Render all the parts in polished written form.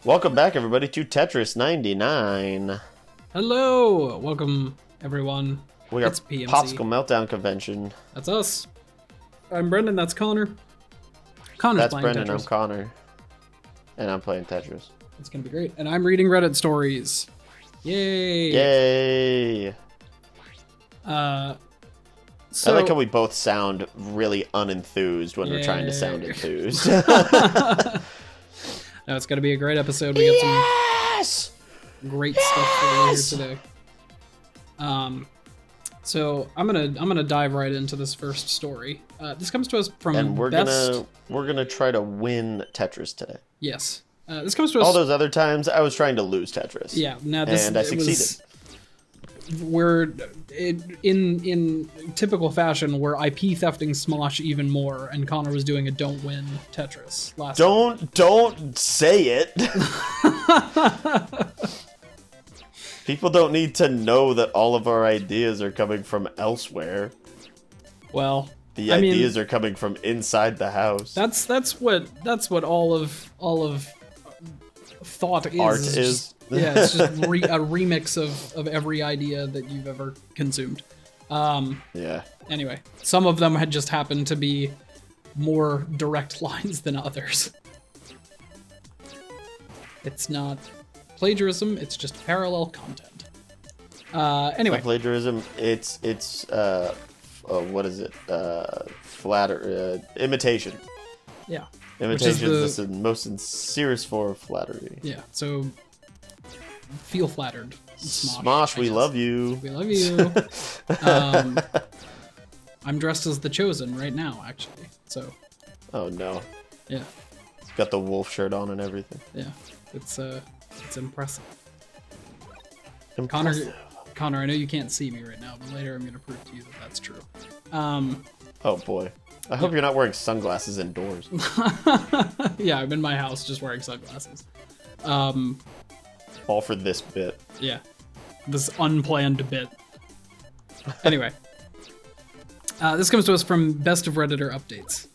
Welcome back, everybody, to Tetris 99. Hello! Welcome, everyone. We are It's PMC. Popsicle Meltdown Convention. That's us. I'm Brendan, that's Connor. Connor's That's playing Brendan, Tetris. I'm Connor. And I'm playing Tetris. It's gonna be great. And I'm reading Reddit stories. Yay! Yay! So, I like how we both sound really unenthused when we're trying to sound enthused. No, it's gonna be a great episode. We got Yes! some great stuff for you here today. So I'm gonna dive right into this first story. This comes to us from And we're Best... gonna try to win Tetris today. Yes. This comes to us... All those other times, I was trying to lose Tetris. Yeah, now this... And I succeeded. We're in typical fashion. We're IP thefting Smosh even more, and Connor was doing a don't win Tetris last. Don't say it. People don't need to know that all of our ideas are coming from elsewhere. Well, the ideas are coming from inside the house. That's what all of thought is. Art is. Yeah, it's just a remix of every idea that you've ever consumed. Yeah. Anyway, some of them had just happened to be more direct lines than others. It's not plagiarism, it's just parallel content. Anyway. It's not plagiarism, it's what is it? Imitation. Yeah. Imitation is the most sincerest form of flattery. Yeah, so feel flattered. Smosh, we love you. We love you. I'm dressed as the Chosen right now, actually. So. Oh no. Yeah. He's got the wolf shirt on and everything. Yeah, it's impressive. Impressive. Connor, I know you can't see me right now, but later I'm gonna prove to you that that's true. Oh boy. I hope you're not wearing sunglasses indoors. Yeah, I'm in my house just wearing sunglasses. All for this bit. Yeah, this unplanned bit. Anyway, this comes to us from Best of Redditor Updates.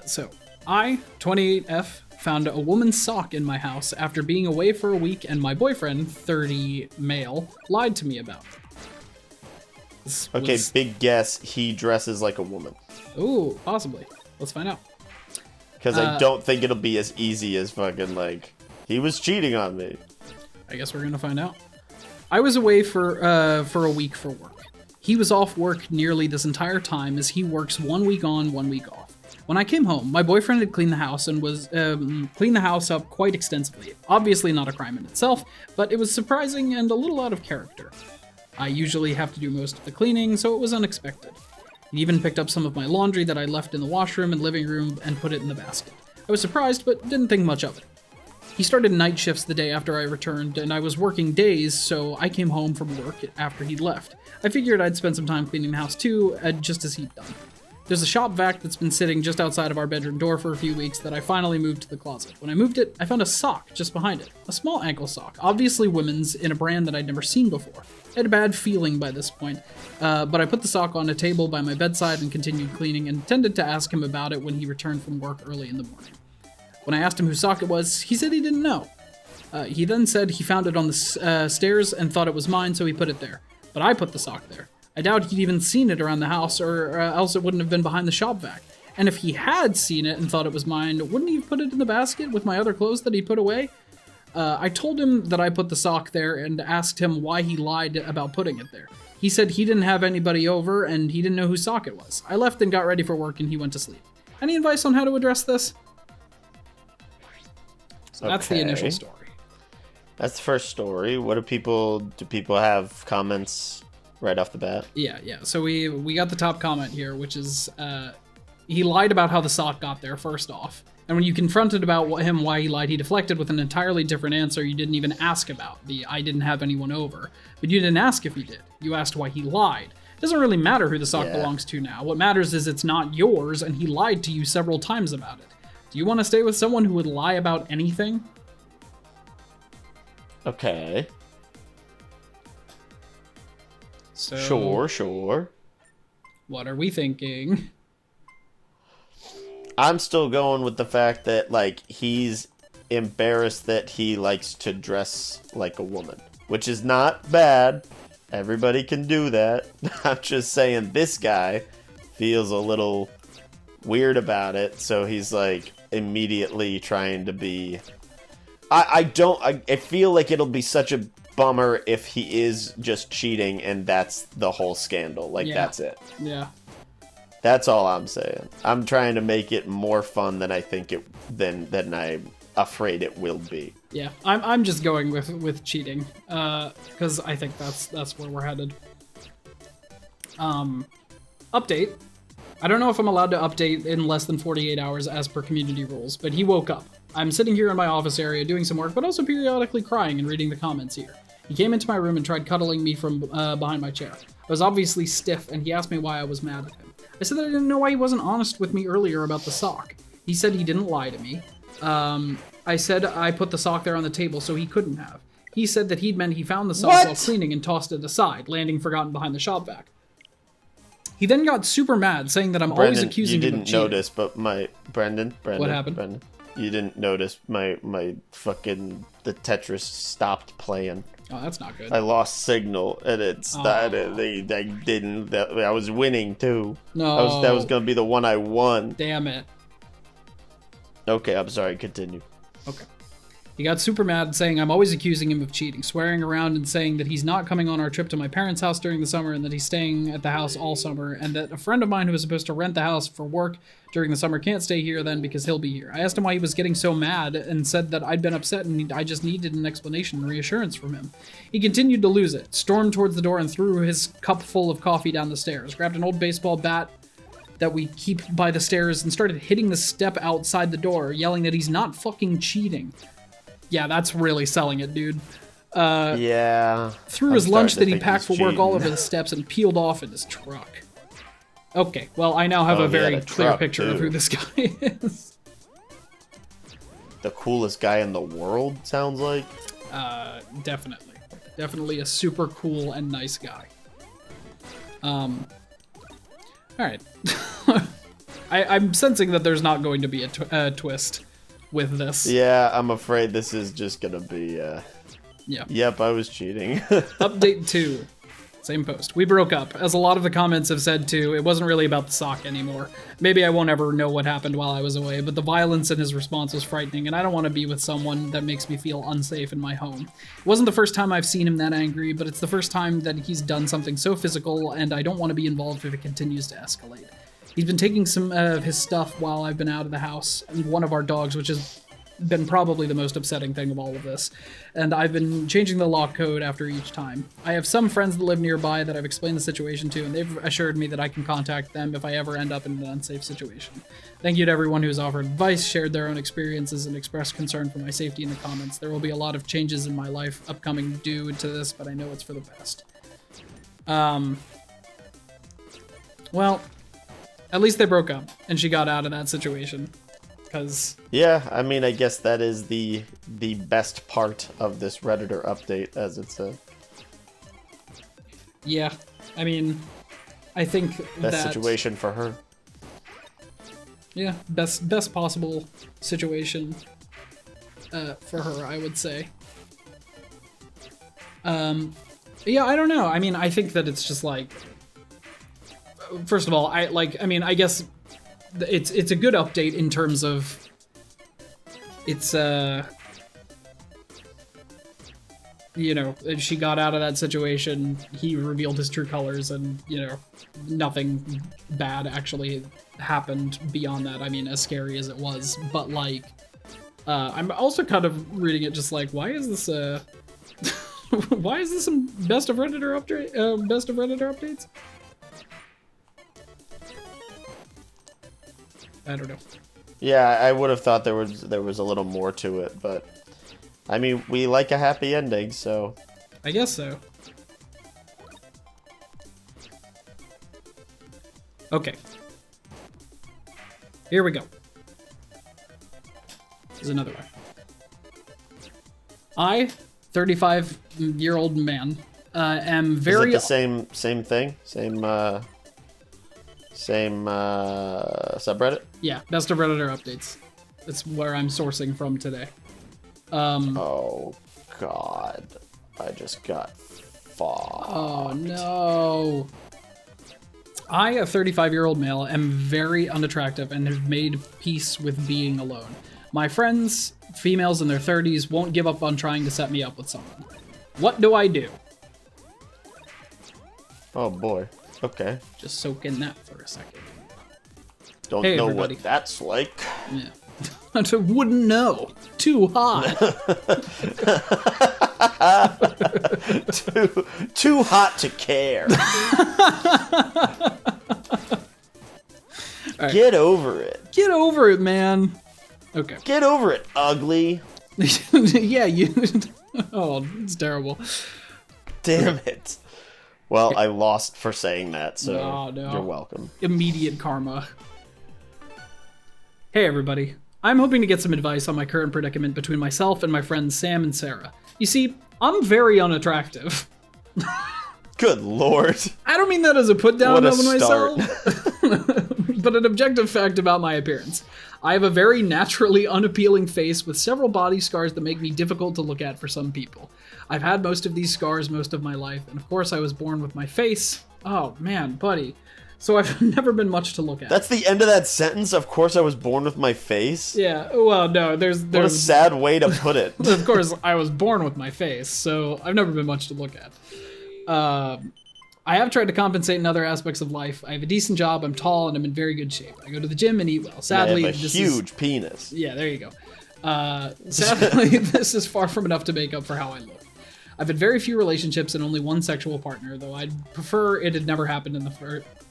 So, I, 28F, found a woman's sock in my house after being away for a week, and my boyfriend, 30 male, lied to me about it. Okay, big guess, he dresses like a woman. Ooh, possibly. Let's find out. Because I don't think it'll be as easy as fucking, like, he was cheating on me. I guess we're gonna find out. I was away for a week for work. He was off work nearly this entire time, as he works 1 week on, 1 week off. When I came home, my boyfriend had cleaned the house and was cleaned the house up quite extensively. Obviously not a crime in itself, but it was surprising and a little out of character. I usually have to do most of the cleaning, so it was unexpected. He even picked up some of my laundry that I left in the washroom and living room and put it in the basket. I was surprised, but didn't think much of it. He started night shifts the day after I returned, and I was working days, so I came home from work after he'd left. I figured I'd spend some time cleaning the house too, just as he'd done. There's a shop vac that's been sitting just outside of our bedroom door for a few weeks that I finally moved to the closet. When I moved it, I found a sock just behind it. A small ankle sock, obviously women's, in a brand that I'd never seen before. I had a bad feeling by this point, but I put the sock on a table by my bedside and continued cleaning, and intended to ask him about it when he returned from work early in the morning. When I asked him whose sock it was, he said he didn't know. He then said he found it on the stairs and thought it was mine, so he put it there. But I put the sock there. I doubt he'd even seen it around the house, or else it wouldn't have been behind the shop vac. And if he had seen it and thought it was mine, wouldn't he have put it in the basket with my other clothes that he put away? I told him that I put the sock there and asked him why he lied about putting it there. He said he didn't have anybody over and he didn't know whose sock it was. I left and got ready for work and he went to sleep. Any advice on how to address this? So that's the initial story. That's the first story. What do people have comments right off the bat? Yeah. So we got the top comment here, which is he lied about how the sock got there first off. And when you confronted about why he lied, he deflected with an entirely different answer you didn't even ask about. I didn't have anyone over. But you didn't ask if he did. You asked why he lied. It doesn't really matter who the sock belongs to now. What matters is it's not yours, and he lied to you several times about it. Do you want to stay with someone who would lie about anything? Okay. So, Sure. What are we thinking? I'm still going with the fact that, like, he's embarrassed that he likes to dress like a woman, which is not bad. Everybody can do that. I'm just saying this guy feels a little weird about it, so he's like immediately trying to be... I feel like it'll be such a bummer if he is just cheating and that's the whole scandal. Like, that's it. Yeah. That's all I'm saying. I'm trying to make it more fun than I think it than I'm afraid it will be. Yeah, I'm just going with cheating, because I think that's where we're headed. Update. I don't know if I'm allowed to update in less than 48 hours as per community rules, but he woke up. I'm sitting here in my office area doing some work, but also periodically crying and reading the comments here. He came into my room and tried cuddling me from behind my chair. I was obviously stiff, and he asked me why I was mad at him. I said that I didn't know why he wasn't honest with me earlier about the sock. He said he didn't lie to me. I said I put the sock there on the table so he couldn't have. He said that he'd meant he found the sock while cleaning and tossed it aside, landing forgotten behind the shop vac. He then got super mad, saying that I'm always accusing him of cheating. You didn't notice, but Brendan. What happened? Brendan, you didn't notice the TETRIS stopped playing. Oh, that's not good. I lost signal, and it started. I was winning too. No. That was gonna be the one I won. Damn it. Okay, I'm sorry. Continue. Okay. He got super mad, saying I'm always accusing him of cheating, swearing around and saying that he's not coming on our trip to my parents' house during the summer and that he's staying at the house all summer, and that a friend of mine who was supposed to rent the house for work during the summer can't stay here then because he'll be here. I asked him why he was getting so mad and said that I'd been upset and I just needed an explanation and reassurance from him. He continued to lose it, stormed towards the door and threw his cup full of coffee down the stairs, grabbed an old baseball bat that we keep by the stairs and started hitting the step outside the door, yelling that he's not fucking cheating. Yeah, that's really selling it, dude. Yeah. Threw his lunch that he packed for work all over the steps and peeled off in his truck. Okay, well, I now have a very clear picture of who this guy is. The coolest guy in the world, sounds like? Definitely. Definitely a super cool and nice guy. Alright. I'm sensing that there's not going to be a twist with this. Yeah, I'm afraid this is just gonna be, yeah. Yep, I was cheating. Update 2. Same post. We broke up. As a lot of the comments have said too, it wasn't really about the sock anymore. Maybe I won't ever know what happened while I was away, but the violence in his response was frightening, and I don't want to be with someone that makes me feel unsafe in my home. It wasn't the first time I've seen him that angry, but it's the first time that he's done something so physical, and I don't want to be involved if it continues to escalate. He's been taking some of his stuff while I've been out of the house, and one of our dogs, which has been probably the most upsetting thing of all of this, and I've been changing the lock code after each time. I have some friends that live nearby that I've explained the situation to, and they've assured me that I can contact them if I ever end up in an unsafe situation. Thank you to everyone who's offered advice, shared their own experiences, and expressed concern for my safety in the comments. There will be a lot of changes in my life upcoming due to this, but I know it's for the best. Well, at least they broke up, and she got out of that situation. Yeah, I mean, I guess that is the best part of this Redditor update, as it said. Yeah, I mean, I think best situation for her. Yeah, best possible situation for her, I would say. Yeah, I don't know. I mean, I think that it's just like, first of all, I guess it's a good update in terms of it's you know, she got out of that situation, he revealed his true colors, and you know, nothing bad actually happened beyond that. I mean, as scary as it was, but like I'm also kind of reading it just like, why is this why is this in best of Redditor updates? I don't know. Yeah, I would have thought there was a little more to it, but I mean, we like a happy ending, so I guess so. Okay. Here we go. Here's another one. I, 35-year-old man, am very... Is it the same thing? Same subreddit? Yeah, best of Redditor updates. That's where I'm sourcing from today. Oh, God. I just got fucked. Oh, no. I, a 35-year-old male, am very unattractive and have made peace with being alone. My friends, females in their 30s, won't give up on trying to set me up with someone. What do I do? Oh, boy. Okay. Just soak in that for a second. Don't Hey, know everybody. what that's like. Yeah. I wouldn't know. Too hot. Too hot to care. Right. Get over it. Get over it, man. Okay. Get over it, ugly. Yeah, you... Oh, it's terrible. Damn it. Well, I lost for saying that, so No. you're welcome. Immediate karma. Hey, everybody. I'm hoping to get some advice on my current predicament between myself and my friends Sam and Sarah. You see, I'm very unattractive. Good lord. I don't mean that as a put down What a of start. myself, but an objective fact about my appearance. I have a very naturally unappealing face with several body scars that make me difficult to look at for some people. I've had most of these scars most of my life, and of course I was born with my face. Oh man, buddy. So I've never been much to look at. That's the end of that sentence? Of course I was born with my face? Yeah, well, no, there's What a sad way to put it. of course, I was born with my face, so I've never been much to look at. I have tried to compensate in other aspects of life. I have a decent job, I'm tall, and I'm in very good shape. I go to the gym and eat well. Sadly, I have a huge penis. Yeah, there you go. Sadly, this is far from enough to make up for how I look. I've had very few relationships and only one sexual partner, though I'd prefer it had never happened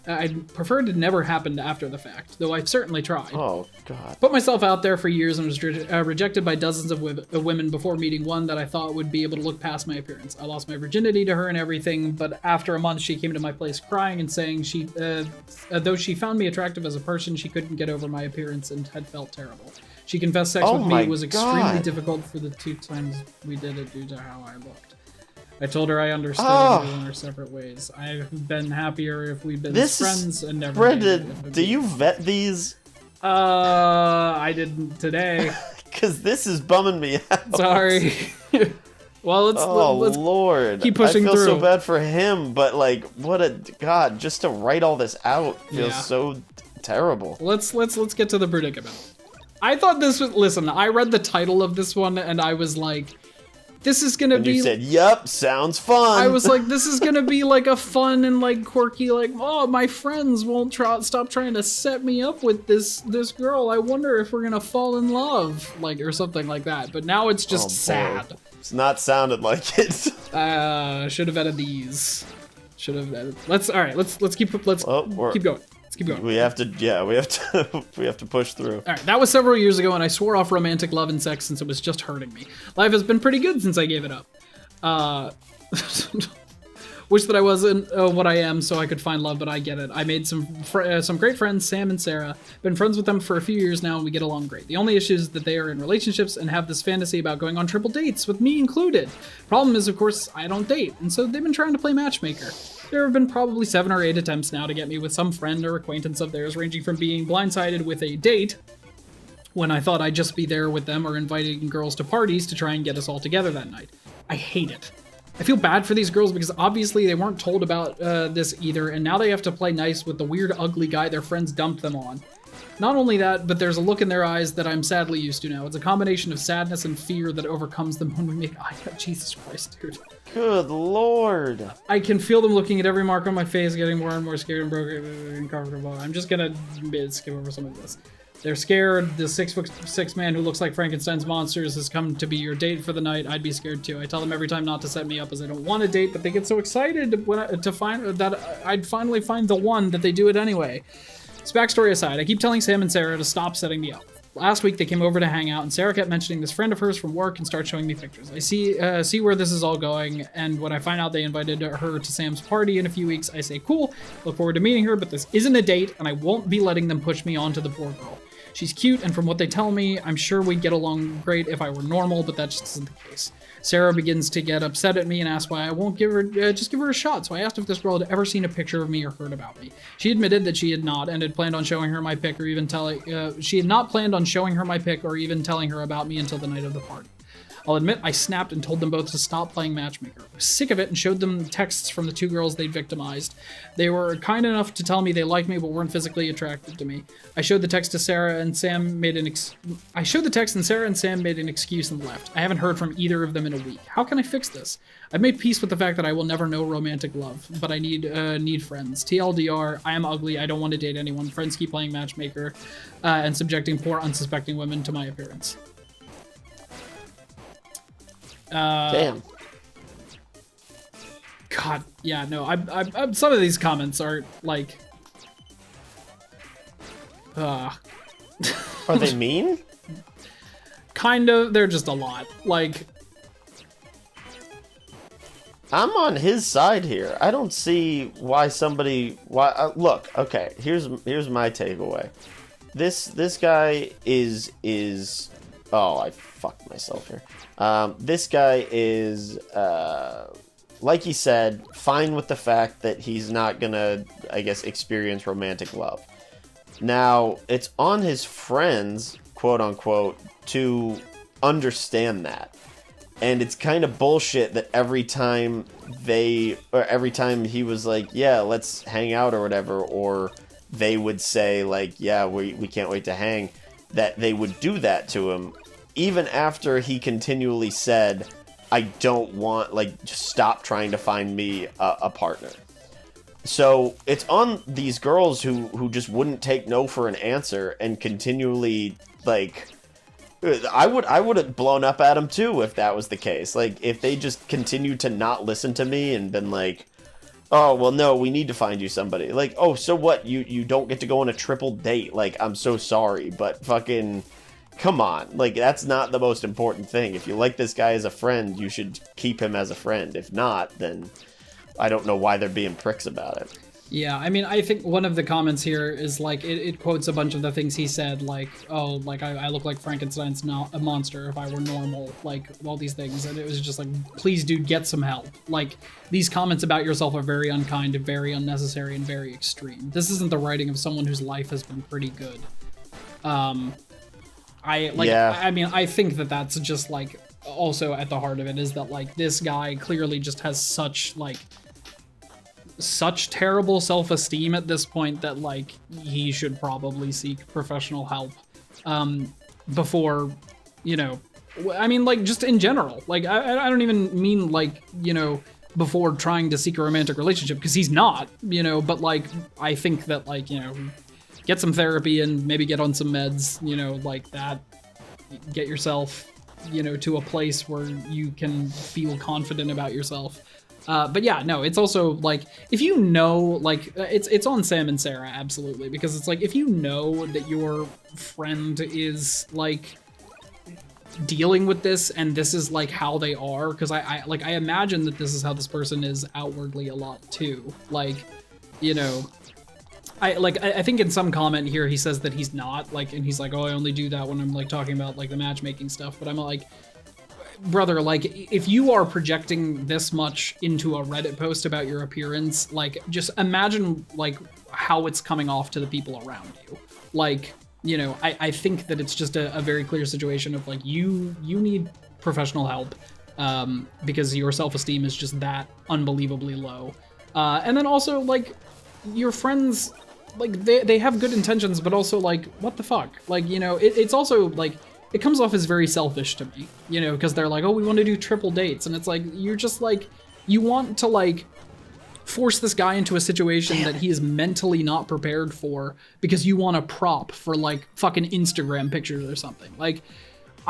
I'd prefer it had never happened after the fact, though I've certainly tried. Oh, God. Put myself out there for years and was rejected by dozens of women before meeting one that I thought would be able to look past my appearance. I lost my virginity to her and everything, but after a month she came to my place crying and saying though she found me attractive as a person, she couldn't get over my appearance and had felt terrible. She confessed sex with me was extremely difficult for the 2 times we did it due to how I looked. I told her I understood and we went our separate ways. I've been happier if we'd been friends and never. Reddit, do you vet these? I didn't today. Because this is bumming me out. Sorry. Well, let's Lord. keep pushing I feel through. so bad for him, but like, what a God! Just to write all this out feels so terrible. Let's get to the predicament. I thought this was. Listen, I read the title of this one and I was like, this is gonna be. You said, "Yup, sounds fun." I was like, this is gonna be like a fun and like quirky, like, oh, my friends won't stop trying to set me up with this girl. I wonder if we're gonna fall in love, like, or something like that. But now it's just sad. It's not sounded like it. Should have edited these. Should have edited. Let's keep going. Let's keep going. We have to push through. All right, that was several years ago, and I swore off romantic love and sex since it was just hurting me. Life has been pretty good since I gave it up. Wish that I wasn't what I am so I could find love, but I get it. I made some great friends, Sam and Sarah. Been friends with them for a few years now, and we get along great. The only issue is that they are in relationships and have this fantasy about going on triple dates, with me included. Problem is, of course, I don't date, and so they've been trying to play matchmaker. There have been probably 7 or 8 attempts now to get me with some friend or acquaintance of theirs, ranging from being blindsided with a date, when I thought I'd just be there with them, or inviting girls to parties to try and get us all together that night. I hate it. I feel bad for these girls because obviously they weren't told about this either, and now they have to play nice with the weird, ugly guy their friends dumped them on. Not only that, but there's a look in their eyes that I'm sadly used to now. It's a combination of sadness and fear that overcomes them when we make eye contact. Jesus Christ, dude. Good lord. I can feel them looking at every mark on my face, getting more and more scared and broken and uncomfortable. I'm just gonna skip over some of this. They're scared. The 6'6" man who looks like Frankenstein's monsters has come to be your date for the night. I'd be scared too. I tell them every time not to set me up as I don't want a date, but they get so excited to find that I'd finally find the one that they do it anyway. So backstory aside, I keep telling Sam and Sarah to stop setting me up. Last week they came over to hang out, and Sarah kept mentioning this friend of hers from work and starts showing me pictures. I see where this is all going, and when I find out they invited her to Sam's party in a few weeks, I say, cool, look forward to meeting her, but this isn't a date, and I won't be letting them push me onto the poor girl. She's cute, and from what they tell me, I'm sure we'd get along great if I were normal, but that just isn't the case. Sarah begins to get upset at me and asks why I won't give her a shot. So I asked if this girl had ever seen a picture of me or heard about me. She admitted that she had not, and had planned on showing her my pic or even telling. She had not planned on showing her my pic or even telling her about me until the night of the party. I'll admit I snapped and told them both to stop playing matchmaker. I was sick of it and showed them texts from the 2 girls they'd victimized. They were kind enough to tell me they liked me but weren't physically attracted to me. I showed the text to Sarah and Sam made an excuse and left. I haven't heard from either of them in a week. How can I fix this? I've made peace with the fact that I will never know romantic love, but I need friends. TLDR, I am ugly, I don't want to date anyone. Friends keep playing matchmaker and subjecting poor unsuspecting women to my appearance. Damn. God, yeah, no, I some of these comments are like, Are they mean? Kind of. They're just a lot. Like, I'm on his side here. I don't see why somebody. Look, okay. Here's my takeaway. This guy is. Oh, I fucked myself here. This guy is, like he said, fine with the fact that he's not gonna, I guess, experience romantic love. Now, it's on his friends, quote unquote, to understand that. And it's kind of bullshit that every time he was like, yeah, let's hang out or whatever, or they would say like, yeah, we can't wait to hang, that they would do that to him, even after he continually said, I don't want, like, just stop trying to find me a partner. So it's on these girls who just wouldn't take no for an answer and continually, like, I would have blown up at him too if that was the case. Like, if they just continued to not listen to me and been like, oh, well, no, we need to find you somebody. Like, oh, so what? You don't get to go on a triple date. Like, I'm so sorry, but fucking, come on. Like, that's not the most important thing. If you like this guy as a friend, you should keep him as a friend. If not, then I don't know why they're being pricks about it. yeah, I mean, I think one of the comments here is like, it quotes a bunch of the things he said, like, oh, like, I look like Frankenstein's not a monster if I were normal, like, all these things, and it was just like, please, dude, get some help. Like, these comments about yourself are very unkind and very unnecessary and very extreme. This isn't the writing of someone whose life has been pretty good. I mean, I think that that's just, like, also at the heart of it is that, like, this guy clearly just has such terrible self-esteem at this point that, like, he should probably seek professional help before, you know, I mean, like, just in general. Like, I don't even mean, like, you know, before trying to seek a romantic relationship, because he's not, you know, but, like, I think that, like, you know, get some therapy and maybe get on some meds, you know, like that, get yourself, you know, to a place where you can feel confident about yourself. But yeah, no, it's also like, if you know, like, it's on Sam and Sarah, absolutely, because it's like, if you know that your friend is, like, dealing with this and this is, like, how they are, because I imagine that this is how this person is outwardly a lot too, like, you know, I think in some comment here he says that he's not, like, and he's like, oh, I only do that when I'm, like, talking about, like, the matchmaking stuff, but I'm like, brother, like, if you are projecting this much into a Reddit post about your appearance, like, just imagine, like, how it's coming off to the people around you. Like, you know, I think that it's just a very clear situation of, like, you need professional help because your self-esteem is just that unbelievably low. And then also, like, your friends, like, they have good intentions, but also, like, what the fuck? Like, you know, it's also, like, it comes off as very selfish to me, you know, because they're like, oh, we want to do triple dates. And it's like, you're just like, you want to, like, force this guy into a situation that he is mentally not prepared for because you want a prop for, like, fucking Instagram pictures or something. Like,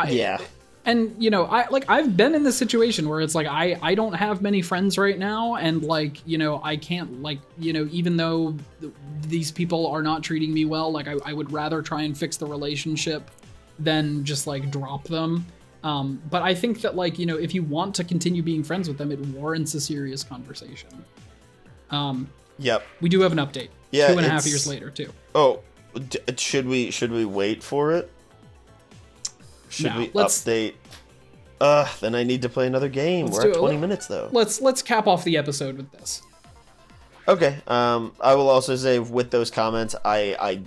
Yeah. And, you know, I've been in this situation where it's like, I don't have many friends right now. And, like, you know, I can't, like, you know, even though these people are not treating me well, like, I would rather try and fix the relationship than just, like, drop them. But I think that, like, you know, if you want to continue being friends with them, it warrants a serious conversation. Yep. We do have an update. Yeah, 2.5 years later, too. Oh, should we wait for it? Should we update? Then I need to play another game. We're at 20 minutes though. Let's cap off the episode with this. Okay. I will also say with those comments, I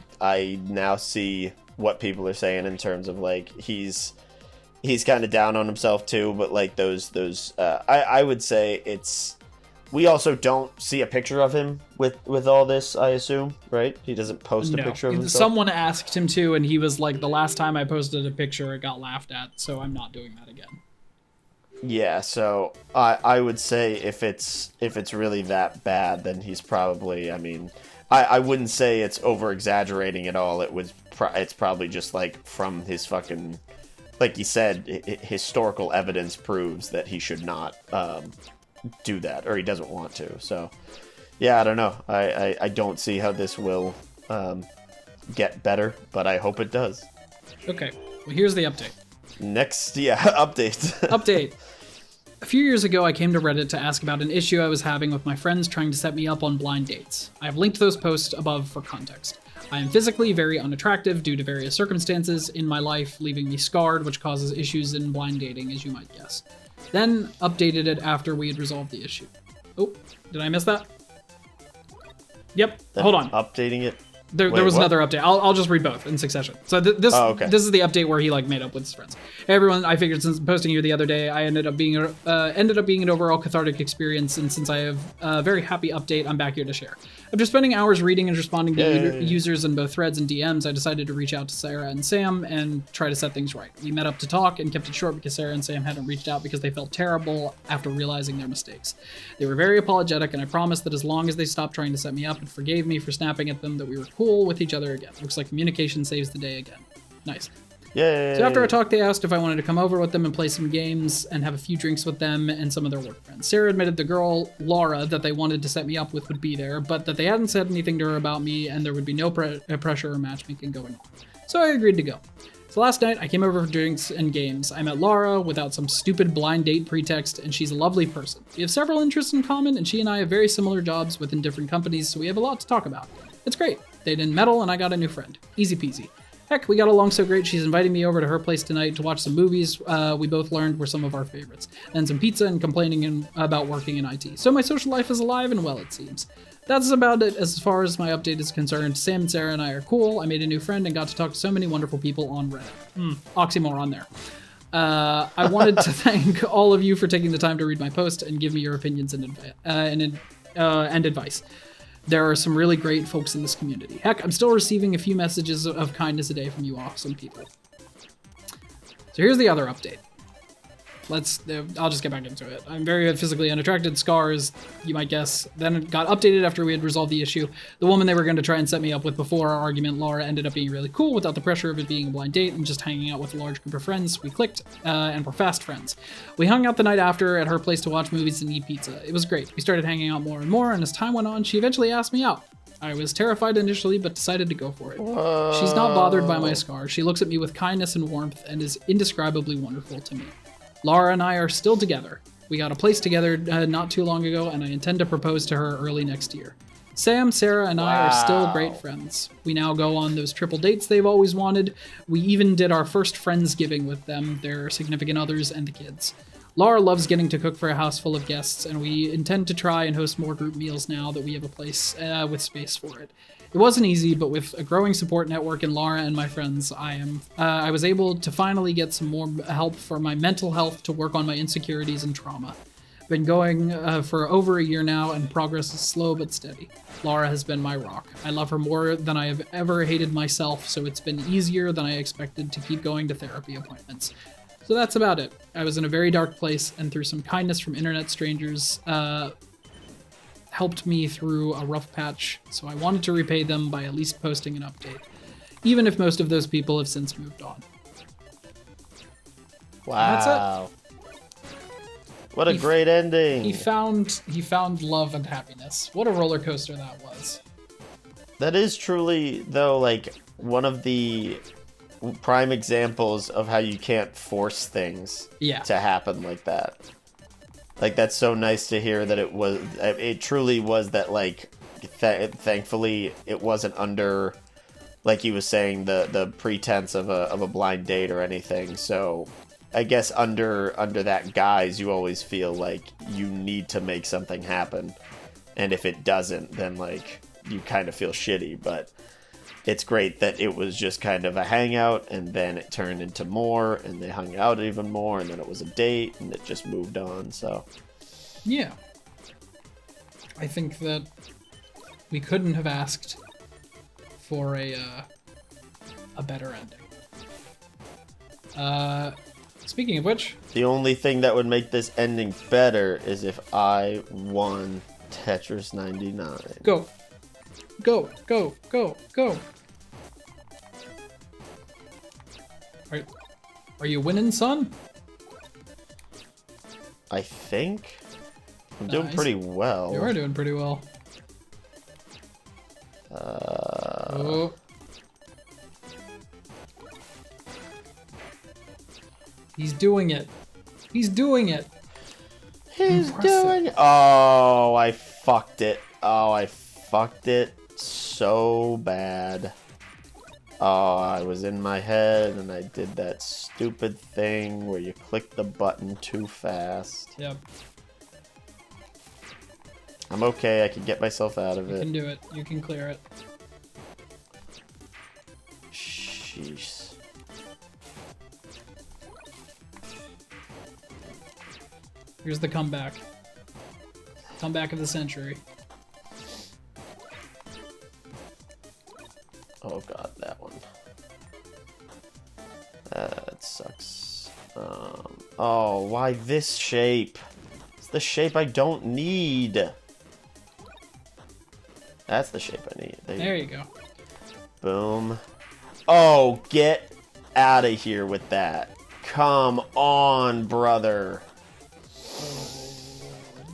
now see what people are saying in terms of, like, he's he's kind of down on himself too. But like I would say it's. We also don't see a picture of him with all this, I assume, right? He doesn't post a picture of himself? Someone asked him to, and he was like, the last time I posted a picture, it got laughed at, so I'm not doing that again. Yeah, so I would say if it's really that bad, then he's probably, I mean, I wouldn't say it's over-exaggerating at all. It's probably just, like, from his fucking, like you said, historical evidence proves that he should not do that, or he doesn't want to. So yeah, I don't know. I don't see how this will get better, but I hope it does. Okay, well, here's the update. Next, yeah, update. A few years ago, I came to Reddit to ask about an issue I was having with my friends trying to set me up on blind dates. I have linked those posts above for context. I am physically very unattractive due to various circumstances in my life, leaving me scarred, which causes issues in blind dating, as you might guess. Then updated it after we had resolved the issue. Oh, did I miss that? Yep, hold on. Updating it? There was another update. I'll just read both in succession. So this is the update where he like made up with his friends. Hey everyone, I figured since posting you the other day, I ended up being an overall cathartic experience, and since I have a very happy update, I'm back here to share. After spending hours reading and responding to users in both threads and DMs, I decided to reach out to Sarah and Sam and try to set things right. We met up to talk and kept it short because Sarah and Sam hadn't reached out because they felt terrible after realizing their mistakes. They were very apologetic, and I promised that as long as they stopped trying to set me up and forgave me for snapping at them, that we were cool with each other again. Looks like communication saves the day again. Nice. Yay. So after our talk, they asked if I wanted to come over with them and play some games and have a few drinks with them and some of their work friends. Sarah admitted the girl, Laura, that they wanted to set me up with would be there, but that they hadn't said anything to her about me and there would be no pressure or matchmaking going on. So I agreed to go. So last night, I came over for drinks and games. I met Laura without some stupid blind date pretext, and she's a lovely person. We have several interests in common, and she and I have very similar jobs within different companies, so we have a lot to talk about. It's great. They did metal, and I got a new friend. Easy peasy. Heck, we got along so great, she's inviting me over to her place tonight to watch some movies we both learned were some of our favorites, and some pizza and complaining about working in IT. So my social life is alive and well, it seems. That's about it as far as my update is concerned. Sam and Sarah and I are cool. I made a new friend and got to talk to so many wonderful people on Reddit. Oxymoron there. I wanted to thank all of you for taking the time to read my post and give me your opinions and advice. There are some really great folks in this community. Heck, I'm still receiving a few messages of kindness a day from you awesome people. So here's the other update. I'll just get back into it. I'm very physically unattracted, scars, you might guess. Then it got updated after we had resolved the issue. The woman they were going to try and set me up with before our argument, Laura, ended up being really cool without the pressure of it being a blind date and just hanging out with a large group of friends. We clicked, and we're fast friends. We hung out the night after at her place to watch movies and eat pizza. It was great. We started hanging out more and more, and as time went on, she eventually asked me out. I was terrified initially, but decided to go for it. She's not bothered by my scars. She looks at me with kindness and warmth and is indescribably wonderful to me. Laura and I are still together. We got a place together not too long ago, and I intend to propose to her early next year. Sam, Sarah, and I are still great friends. We now go on those triple dates they've always wanted. We even did our first Friendsgiving with them, their significant others, and the kids. Laura loves getting to cook for a house full of guests, and we intend to try and host more group meals now that we have a place with space for it. It wasn't easy, but with a growing support network in Laura and my friends, I was able to finally get some more help for my mental health to work on my insecurities and trauma. Been going for over a year now, and progress is slow but steady. Laura has been my rock. I love her more than I have ever hated myself, so it's been easier than I expected to keep going to therapy appointments. So that's about it. I was in a very dark place, and through some kindness from internet strangers, helped me through a rough patch, so I wanted to repay them by at least posting an update, even if most of those people have since moved on. Wow. That's it. What a great ending. He found love and happiness. What a roller coaster that was. That is truly, though, like, one of the prime examples of how you can't force things to happen like that. Like, that's so nice to hear that it truly was that, like, thankfully it wasn't under, like he was saying, the pretense of a blind date or anything. So I guess under that guise, you always feel like you need to make something happen. And if it doesn't, then, like, you kind of feel shitty. But it's great that it was just kind of a hangout, and then it turned into more, and they hung out even more, and then it was a date, and it just moved on. So Yeah. I think that we couldn't have asked for a better ending. Speaking of which, the only thing that would make this ending better is if I won Tetris 99. go. Go, go, go, go. Are you winning, son? I think I'm doing Nice. pretty well. You are doing pretty well. Oh. He's doing it. He's doing it. He's Impressive. doing it. Oh, I fucked it. Oh, I fucked it so bad. Oh, I was in my head and I did that stupid thing where you click the button too fast. Yep, I'm okay. I can get myself out of you can it. do it. You can clear it. Jeez. Here's the comeback. Comeback of the century. Oh god, that one. That sucks. Oh, why this shape? It's the shape I don't need. That's the shape I need. There you go. Boom. Oh, get out of here with that. Come on, brother.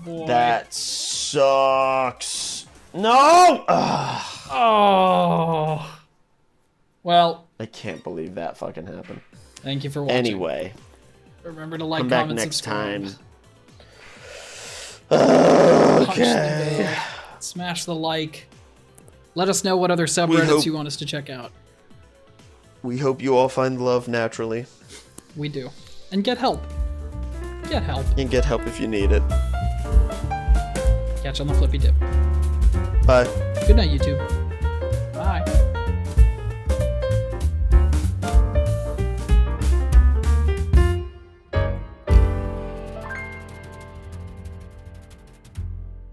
Boy. That sucks. No! Ugh. Oh. Well, I can't believe that fucking happened. thank you for watching. Anyway, Remember to like, come back comment, next subscribe. time. Punch the Okay. bell. Smash the like. Let us know what other hope- subreddits you want us to check out. We hope you all find love naturally. We do. And get help. Get help. And get help if you need it. Catch on the flippy dip. Bye. Good night, YouTube. Bye.